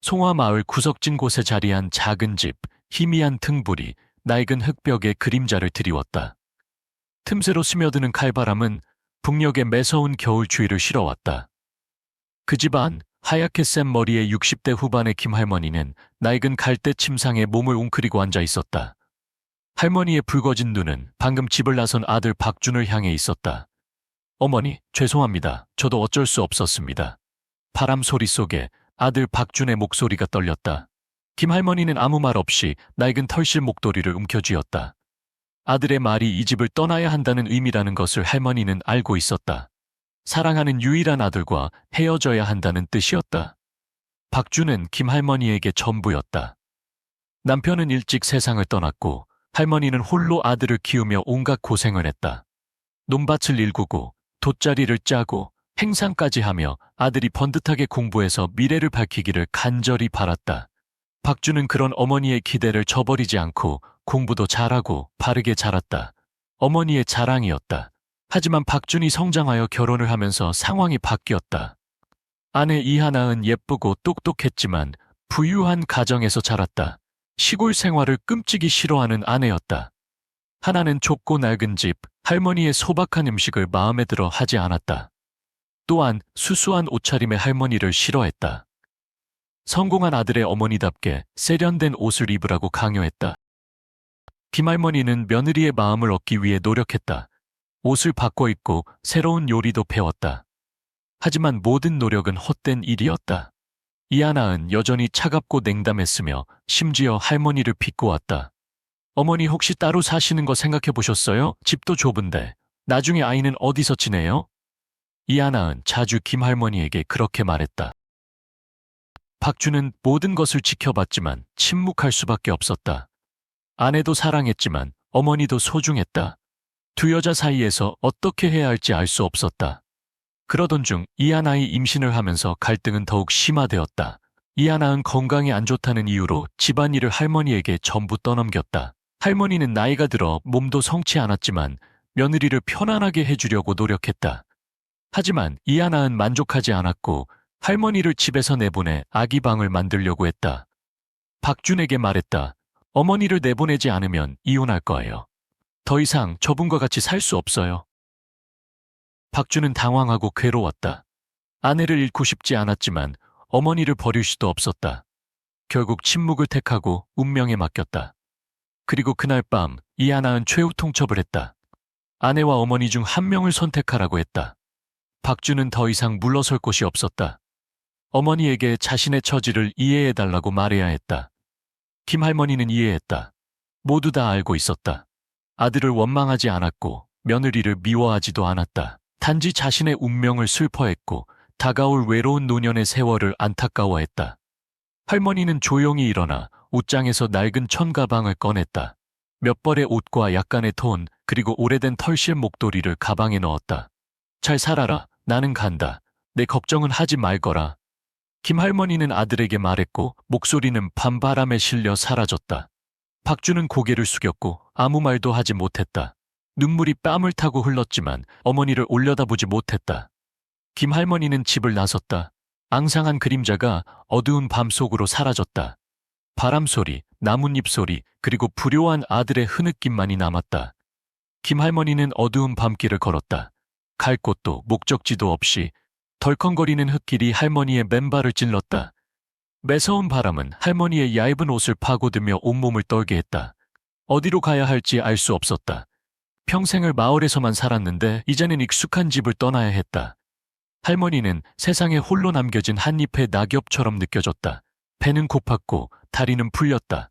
송화마을 구석진 곳에 자리한 작은 집, 희미한 등불이 낡은 흙벽에 그림자를 드리웠다. 틈새로 스며드는 칼바람은 북녘의 매서운 겨울 주위를 실어왔다. 그 집 안, 하얗게 센 머리의 60대 후반의 김할머니는 낡은 갈대 침상에 몸을 웅크리고 앉아 있었다. 할머니의 붉어진 눈은 방금 집을 나선 아들 박준을 향해 있었다. 어머니, 죄송합니다. 저도 어쩔 수 없었습니다. 바람 소리 속에 아들 박준의 목소리가 떨렸다. 김할머니는 아무 말 없이 낡은 털실 목도리를 움켜쥐었다. 아들의 말이 이 집을 떠나야 한다는 의미라는 것을 할머니는 알고 있었다. 사랑하는 유일한 아들과 헤어져야 한다는 뜻이었다. 박준은 김할머니에게 전부였다. 남편은 일찍 세상을 떠났고 할머니는 홀로 아들을 키우며 온갖 고생을 했다. 논밭을 일구고 돗자리를 짜고 행상까지 하며 아들이 번듯하게 공부해서 미래를 밝히기를 간절히 바랐다. 박준은 그런 어머니의 기대를 저버리지 않고 공부도 잘하고 바르게 자랐다. 어머니의 자랑이었다. 하지만 박준이 성장하여 결혼을 하면서 상황이 바뀌었다. 아내 이하나은 예쁘고 똑똑했지만 부유한 가정에서 자랐다. 시골 생활을 끔찍이 싫어하는 아내였다. 하나는 좁고 낡은 집, 할머니의 소박한 음식을 마음에 들어 하지 않았다. 또한 수수한 옷차림의 할머니를 싫어했다. 성공한 아들의 어머니답게 세련된 옷을 입으라고 강요했다. 김할머니는 며느리의 마음을 얻기 위해 노력했다. 옷을 바꿔 입고 새로운 요리도 배웠다. 하지만 모든 노력은 헛된 일이었다. 이하나은 여전히 차갑고 냉담했으며 심지어 할머니를 비꼬았다. 어머니 혹시 따로 사시는 거 생각해 보셨어요? 집도 좁은데 나중에 아이는 어디서 지내요? 이하나은 자주 김할머니에게 그렇게 말했다. 박준은 모든 것을 지켜봤지만 침묵할 수밖에 없었다. 아내도 사랑했지만 어머니도 소중했다. 두 여자 사이에서 어떻게 해야 할지 알 수 없었다. 그러던 중 이하나이 임신을 하면서 갈등은 더욱 심화되었다. 이하나은 건강이 안 좋다는 이유로 집안일을 할머니에게 전부 떠넘겼다. 할머니는 나이가 들어 몸도 성치 않았지만 며느리를 편안하게 해주려고 노력했다. 하지만 이하나은 만족하지 않았고 할머니를 집에서 내보내 아기 방을 만들려고 했다. 박준에게 말했다. 어머니를 내보내지 않으면 이혼할 거예요. 더 이상 저분과 같이 살 수 없어요. 박준은 당황하고 괴로웠다. 아내를 잃고 싶지 않았지만 어머니를 버릴 수도 없었다. 결국 침묵을 택하고 운명에 맡겼다. 그리고 그날 밤 이하나은 최후 통첩을 했다. 아내와 어머니 중 한 명을 선택하라고 했다. 박준은 더 이상 물러설 곳이 없었다. 어머니에게 자신의 처지를 이해해달라고 말해야 했다. 김할머니는 이해했다. 모두 다 알고 있었다. 아들을 원망하지 않았고 며느리를 미워하지도 않았다. 단지 자신의 운명을 슬퍼했고 다가올 외로운 노년의 세월을 안타까워했다. 할머니는 조용히 일어나 옷장에서 낡은 천가방을 꺼냈다. 몇 벌의 옷과 약간의 돈, 그리고 오래된 털실 목도리를 가방에 넣었다. 잘 살아라. 나는 간다. 내 걱정은 하지 말거라. 김할머니는 아들에게 말했고 목소리는 밤바람에 실려 사라졌다. 박준은 고개를 숙였고 아무 말도 하지 못했다. 눈물이 뺨을 타고 흘렀지만 어머니를 올려다보지 못했다. 김할머니는 집을 나섰다. 앙상한 그림자가 어두운 밤 속으로 사라졌다. 바람 소리, 나뭇잎 소리, 그리고 불효한 아들의 흐느낌만이 남았다. 김할머니는 어두운 밤길을 걸었다. 갈 곳도 목적지도 없이 덜컹거리는 흙길이 할머니의 맨발을 찔렀다. 매서운 바람은 할머니의 얇은 옷을 파고들며 온몸을 떨게 했다. 어디로 가야 할지 알 수 없었다. 평생을 마을에서만 살았는데 이제는 익숙한 집을 떠나야 했다. 할머니는 세상에 홀로 남겨진 한 잎의 낙엽처럼 느껴졌다. 배는 고팠고 다리는 풀렸다.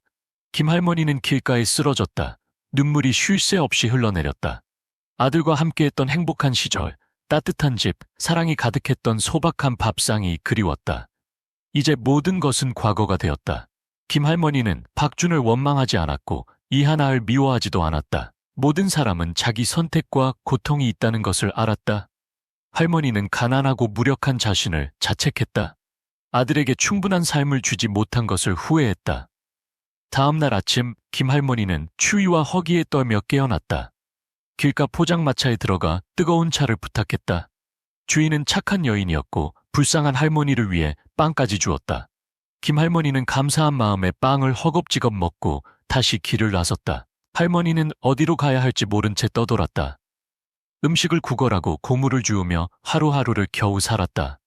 김할머니는 길가에 쓰러졌다. 눈물이 쉴 새 없이 흘러내렸다. 아들과 함께했던 행복한 시절, 따뜻한 집, 사랑이 가득했던 소박한 밥상이 그리웠다. 이제 모든 것은 과거가 되었다. 김할머니는 박준을 원망하지 않았고 이하나를 미워하지도 않았다. 모든 사람은 자기 선택과 고통이 있다는 것을 알았다. 할머니는 가난하고 무력한 자신을 자책했다. 아들에게 충분한 삶을 주지 못한 것을 후회했다. 다음 날 아침 김할머니는 추위와 허기에 떨며 깨어났다. 길가 포장마차에 들어가 뜨거운 차를 부탁했다. 주인은 착한 여인이었고 불쌍한 할머니를 위해 빵까지 주었다. 김할머니는 감사한 마음에 빵을 허겁지겁 먹고 다시 길을 나섰다. 할머니는 어디로 가야 할지 모른 채 떠돌았다. 음식을 구걸하고 고물을 주우며 하루하루를 겨우 살았다.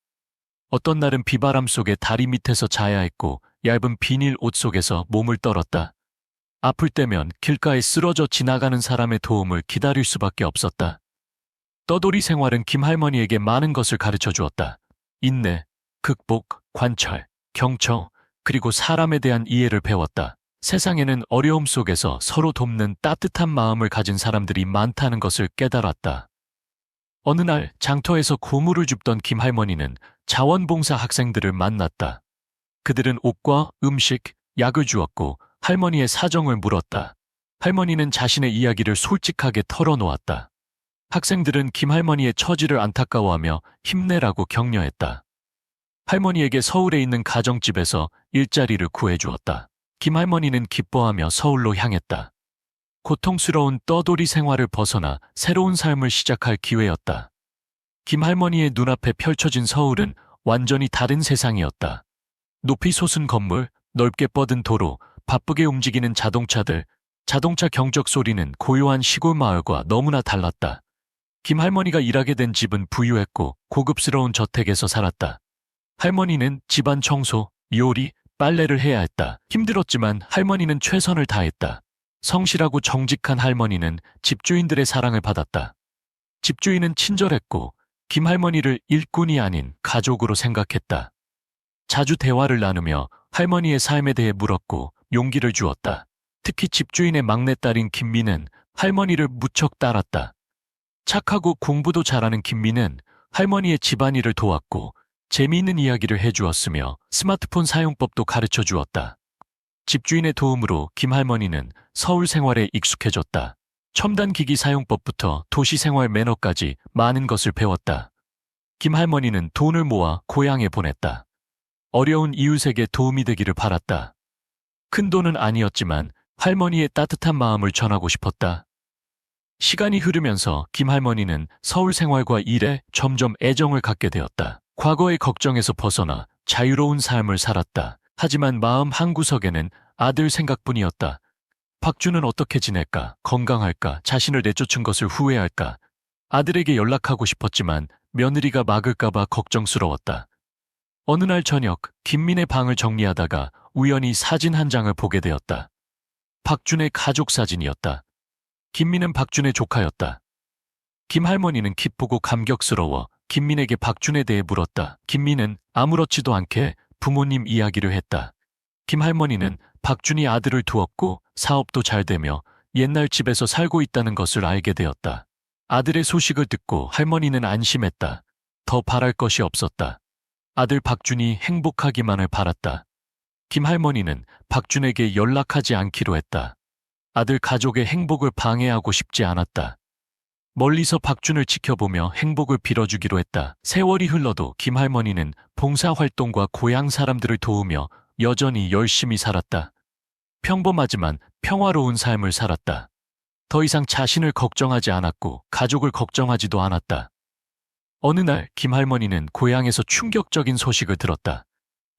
어떤 날은 비바람 속에 다리 밑에서 자야 했고 얇은 비닐 옷 속에서 몸을 떨었다. 아플 때면 길가에 쓰러져 지나가는 사람의 도움을 기다릴 수밖에 없었다. 떠돌이 생활은 김할머니에게 많은 것을 가르쳐 주었다. 인내, 극복, 관철, 경청, 그리고 사람에 대한 이해를 배웠다. 세상에는 어려움 속에서 서로 돕는 따뜻한 마음을 가진 사람들이 많다는 것을 깨달았다. 어느 날 장터에서 고물을 줍던 김할머니는 자원봉사 학생들을 만났다. 그들은 옷과 음식, 약을 주었고 할머니의 사정을 물었다. 할머니는 자신의 이야기를 솔직하게 털어놓았다. 학생들은 김할머니의 처지를 안타까워하며 힘내라고 격려했다. 할머니에게 서울에 있는 가정집에서 일자리를 구해주었다. 김할머니는 기뻐하며 서울로 향했다. 고통스러운 떠돌이 생활을 벗어나 새로운 삶을 시작할 기회였다. 김할머니의 눈앞에 펼쳐진 서울은 완전히 다른 세상이었다. 높이 솟은 건물, 넓게 뻗은 도로, 바쁘게 움직이는 자동차들, 자동차 경적 소리는 고요한 시골 마을과 너무나 달랐다. 김할머니가 일하게 된 집은 부유했고 고급스러운 저택에서 살았다. 할머니는 집안 청소, 요리, 빨래를 해야 했다. 힘들었지만 할머니는 최선을 다했다. 성실하고 정직한 할머니는 집주인들의 사랑을 받았다. 집주인은 친절했고 김할머니를 일꾼이 아닌 가족으로 생각했다. 자주 대화를 나누며 할머니의 삶에 대해 물었고 용기를 주었다. 특히 집주인의 막내딸인 김미는 할머니를 무척 따랐다. 착하고 공부도 잘하는 김미는 할머니의 집안일을 도왔고 재미있는 이야기를 해주었으며 스마트폰 사용법도 가르쳐 주었다. 집주인의 도움으로 김할머니는 서울 생활에 익숙해졌다. 첨단 기기 사용법부터 도시 생활 매너까지 많은 것을 배웠다. 김할머니는 돈을 모아 고향에 보냈다. 어려운 이웃에게 도움이 되기를 바랐다. 큰 돈은 아니었지만 할머니의 따뜻한 마음을 전하고 싶었다. 시간이 흐르면서 김할머니는 서울 생활과 일에 점점 애정을 갖게 되었다. 과거의 걱정에서 벗어나 자유로운 삶을 살았다. 하지만 마음 한구석에는 아들 생각뿐이었다. 박주는 어떻게 지낼까? 건강할까? 자신을 내쫓은 것을 후회할까? 아들에게 연락하고 싶었지만 며느리가 막을까봐 걱정스러웠다. 어느 날 저녁 김민의 방을 정리하다가 우연히 사진 한 장을 보게 되었다. 박준의 가족 사진이었다. 김민은 박준의 조카였다. 김할머니는 기쁘고 감격스러워 김민에게 박준에 대해 물었다. 김민은 아무렇지도 않게 부모님 이야기를 했다. 김할머니는 박준이 아들을 두었고 사업도 잘 되며 옛날 집에서 살고 있다는 것을 알게 되었다. 아들의 소식을 듣고 할머니는 안심했다. 더 바랄 것이 없었다. 아들 박준이 행복하기만을 바랐다. 김할머니는 박준에게 연락하지 않기로 했다. 아들 가족의 행복을 방해하고 싶지 않았다. 멀리서 박준을 지켜보며 행복을 빌어주기로 했다. 세월이 흘러도 김할머니는 봉사활동과 고향 사람들을 도우며 여전히 열심히 살았다. 평범하지만 평화로운 삶을 살았다. 더 이상 자신을 걱정하지 않았고 가족을 걱정하지도 않았다. 어느 날 김할머니는 고향에서 충격적인 소식을 들었다.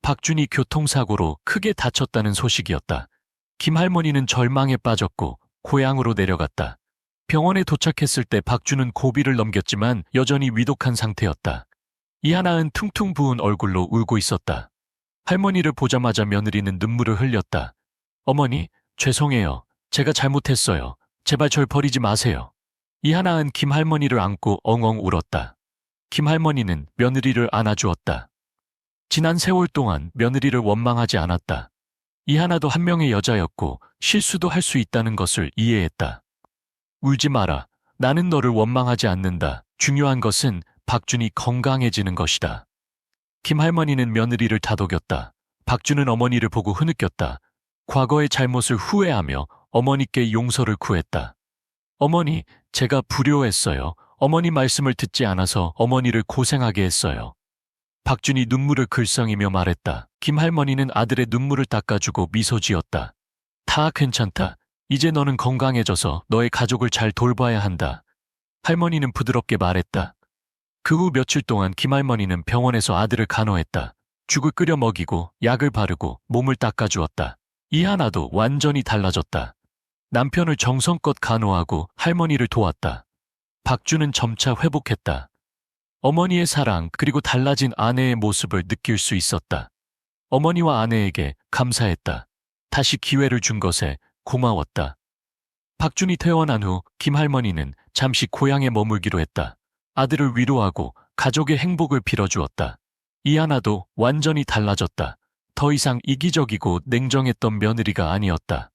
박준이 교통사고로 크게 다쳤다는 소식이었다. 김할머니는 절망에 빠졌고 고향으로 내려갔다. 병원에 도착했을 때 박준은 고비를 넘겼지만 여전히 위독한 상태였다. 이하나은 퉁퉁 부은 얼굴로 울고 있었다. 할머니를 보자마자 며느리는 눈물을 흘렸다. 어머니, 죄송해요. 제가 잘못했어요. 제발 절 버리지 마세요. 이하나은 김할머니를 안고 엉엉 울었다. 김할머니는 며느리를 안아주었다. 지난 세월 동안 며느리를 원망하지 않았다. 이하나도 한 명의 여자였고 실수도 할 수 있다는 것을 이해했다. 울지 마라. 나는 너를 원망하지 않는다. 중요한 것은 박준이 건강해지는 것이다. 김할머니는 며느리를 다독였다. 박준은 어머니를 보고 흐느꼈다. 과거의 잘못을 후회하며 어머니께 용서를 구했다. 어머니, 제가 불효했어요. 어머니 말씀을 듣지 않아서 어머니를 고생하게 했어요. 박준이 눈물을 글썽이며 말했다. 김할머니는 아들의 눈물을 닦아주고 미소 지었다. 다 괜찮다. 이제 너는 건강해져서 너의 가족을 잘 돌봐야 한다. 할머니는 부드럽게 말했다. 그 후 며칠 동안 김할머니는 병원에서 아들을 간호했다. 죽을 끓여 먹이고 약을 바르고 몸을 닦아주었다. 이하나도 완전히 달라졌다. 남편을 정성껏 간호하고 할머니를 도왔다. 박주는 점차 회복했다. 어머니의 사랑 그리고 달라진 아내의 모습을 느낄 수 있었다. 어머니와 아내에게 감사했다. 다시 기회를 준 것에 고마웠다. 박준이 퇴원한 후 김할머니는 잠시 고향에 머물기로 했다. 아들을 위로하고 가족의 행복을 빌어주었다. 이하나도 완전히 달라졌다. 더 이상 이기적이고 냉정했던 며느리가 아니었다.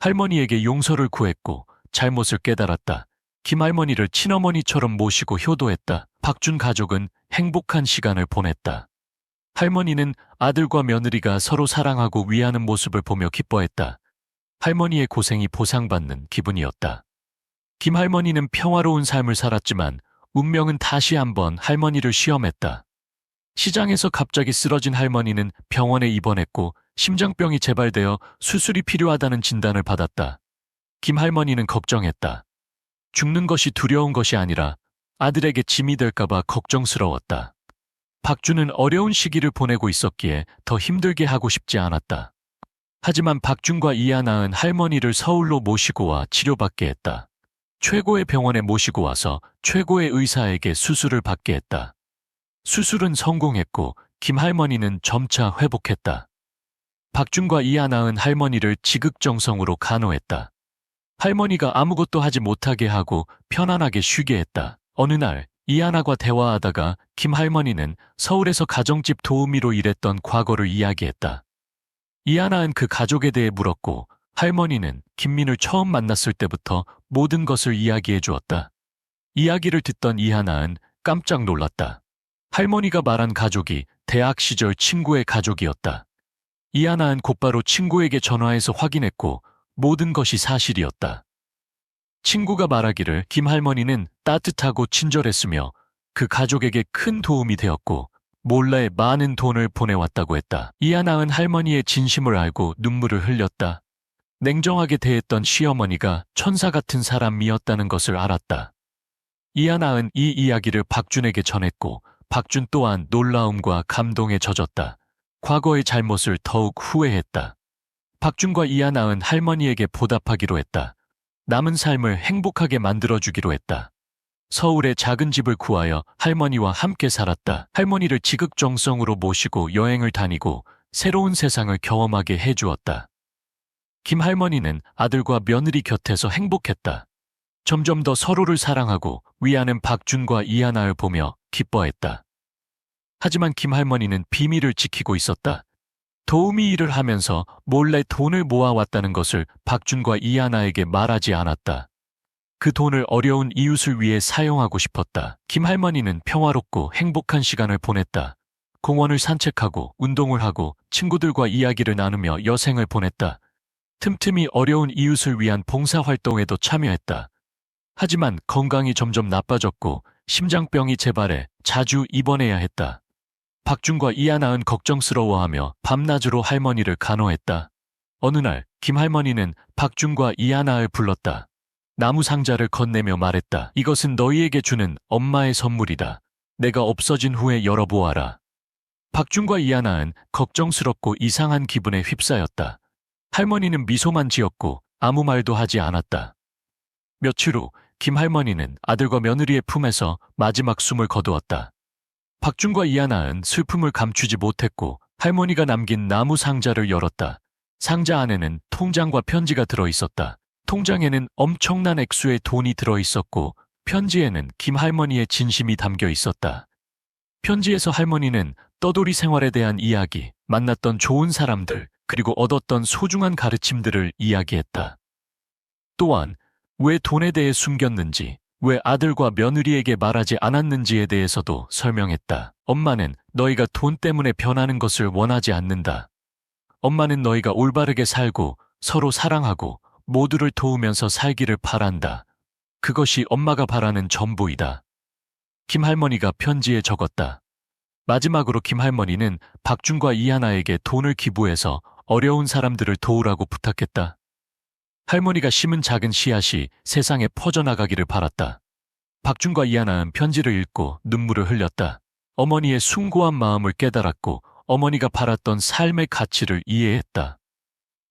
할머니에게 용서를 구했고 잘못을 깨달았다. 김할머니를 친어머니처럼 모시고 효도했다. 박준 가족은 행복한 시간을 보냈다. 할머니는 아들과 며느리가 서로 사랑하고 위하는 모습을 보며 기뻐했다. 할머니의 고생이 보상받는 기분이었다. 김할머니는 평화로운 삶을 살았지만 운명은 다시 한번 할머니를 시험했다. 시장에서 갑자기 쓰러진 할머니는 병원에 입원했고 심장병이 재발되어 수술이 필요하다는 진단을 받았다. 김할머니는 걱정했다. 죽는 것이 두려운 것이 아니라 아들에게 짐이 될까봐 걱정스러웠다. 박주는 어려운 시기를 보내고 있었기에 더 힘들게 하고 싶지 않았다. 하지만 박준과 이하나은 할머니를 서울로 모시고 와 치료받게 했다. 최고의 병원에 모시고 와서 최고의 의사에게 수술을 받게 했다. 수술은 성공했고 김할머니는 점차 회복했다. 박준과 이하나은 할머니를 지극정성으로 간호했다. 할머니가 아무것도 하지 못하게 하고 편안하게 쉬게 했다. 어느 날 이하나과 대화하다가 김할머니는 서울에서 가정집 도우미로 일했던 과거를 이야기했다. 이하나은 그 가족에 대해 물었고 할머니는 김민을 처음 만났을 때부터 모든 것을 이야기해 주었다. 이야기를 듣던 이하나은 깜짝 놀랐다. 할머니가 말한 가족이 대학 시절 친구의 가족이었다. 이하나은 곧바로 친구에게 전화해서 확인했고 모든 것이 사실이었다. 친구가 말하기를 김할머니는 따뜻하고 친절했으며 그 가족에게 큰 도움이 되었고 몰래 많은 돈을 보내왔다고 했다. 이하나은 할머니의 진심을 알고 눈물을 흘렸다. 냉정하게 대했던 시어머니가 천사 같은 사람이었다는 것을 알았다. 이하나은 이 이야기를 박준에게 전했고 박준 또한 놀라움과 감동에 젖었다. 과거의 잘못을 더욱 후회했다. 박준과 이하나은 할머니에게 보답하기로 했다. 남은 삶을 행복하게 만들어주기로 했다. 서울에 작은 집을 구하여 할머니와 함께 살았다. 할머니를 지극정성으로 모시고 여행을 다니고 새로운 세상을 경험하게 해주었다. 김할머니는 아들과 며느리 곁에서 행복했다. 점점 더 서로를 사랑하고 위하는 박준과 이하나를 보며 기뻐했다. 하지만 김할머니는 비밀을 지키고 있었다. 도우미 일을 하면서 몰래 돈을 모아왔다는 것을 박준과 이하나에게 말하지 않았다. 그 돈을 어려운 이웃을 위해 사용하고 싶었다. 김할머니는 평화롭고 행복한 시간을 보냈다. 공원을 산책하고 운동을 하고 친구들과 이야기를 나누며 여생을 보냈다. 틈틈이 어려운 이웃을 위한 봉사활동에도 참여했다. 하지만 건강이 점점 나빠졌고 심장병이 재발해 자주 입원해야 했다. 박준과 이하나은 걱정스러워하며 밤낮으로 할머니를 간호했다. 어느 날 김할머니는 박준과 이하나을 불렀다. 나무 상자를 건네며 말했다. 이것은 너희에게 주는 엄마의 선물이다. 내가 없어진 후에 열어보아라. 박준과 이하나은 걱정스럽고 이상한 기분에 휩싸였다. 할머니는 미소만 지었고 아무 말도 하지 않았다. 며칠 후 김할머니는 아들과 며느리의 품에서 마지막 숨을 거두었다. 박준과 이하나은 슬픔을 감추지 못했고 할머니가 남긴 나무 상자를 열었다. 상자 안에는 통장과 편지가 들어있었다. 통장에는 엄청난 액수의 돈이 들어있었고 편지에는 김할머니의 진심이 담겨 있었다. 편지에서 할머니는 떠돌이 생활에 대한 이야기, 만났던 좋은 사람들, 그리고 얻었던 소중한 가르침들을 이야기했다. 또한 왜 돈에 대해 숨겼는지, 왜 아들과 며느리에게 말하지 않았는지에 대해서도 설명했다. 엄마는 너희가 돈 때문에 변하는 것을 원하지 않는다. 엄마는 너희가 올바르게 살고 서로 사랑하고 모두를 도우면서 살기를 바란다. 그것이 엄마가 바라는 전부이다. 김할머니가 편지에 적었다. 마지막으로 김할머니는 박준과 이하나에게 돈을 기부해서 어려운 사람들을 도우라고 부탁했다. 할머니가 심은 작은 씨앗이 세상에 퍼져나가기를 바랐다. 박준과 이하나는 편지를 읽고 눈물을 흘렸다. 어머니의 숭고한 마음을 깨달았고 어머니가 바랐던 삶의 가치를 이해했다.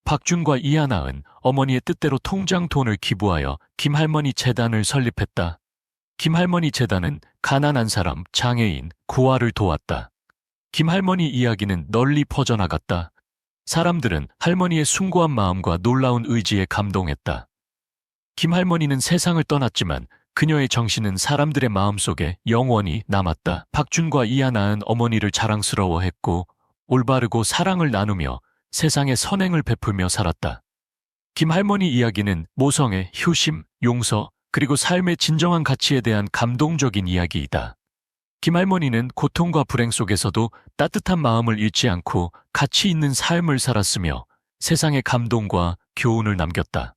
박준과 이하나은 어머니의 뜻대로 통장 돈을 기부하여 김할머니 재단을 설립했다. 김할머니 재단은 가난한 사람, 장애인, 고아를 도왔다. 김할머니 이야기는 널리 퍼져나갔다. 사람들은 할머니의 숭고한 마음과 놀라운 의지에 감동했다. 김할머니는 세상을 떠났지만 그녀의 정신은 사람들의 마음속에 영원히 남았다. 박준과 이하나은 어머니를 자랑스러워했고 올바르고 사랑을 나누며 세상에 선행을 베풀며 살았다. 김할머니 이야기는 모성애, 효심, 용서, 그리고 삶의 진정한 가치에 대한 감동적인 이야기이다. 김할머니는 고통과 불행 속에서도 따뜻한 마음을 잃지 않고 가치 있는 삶을 살았으며 세상에 감동과 교훈을 남겼다.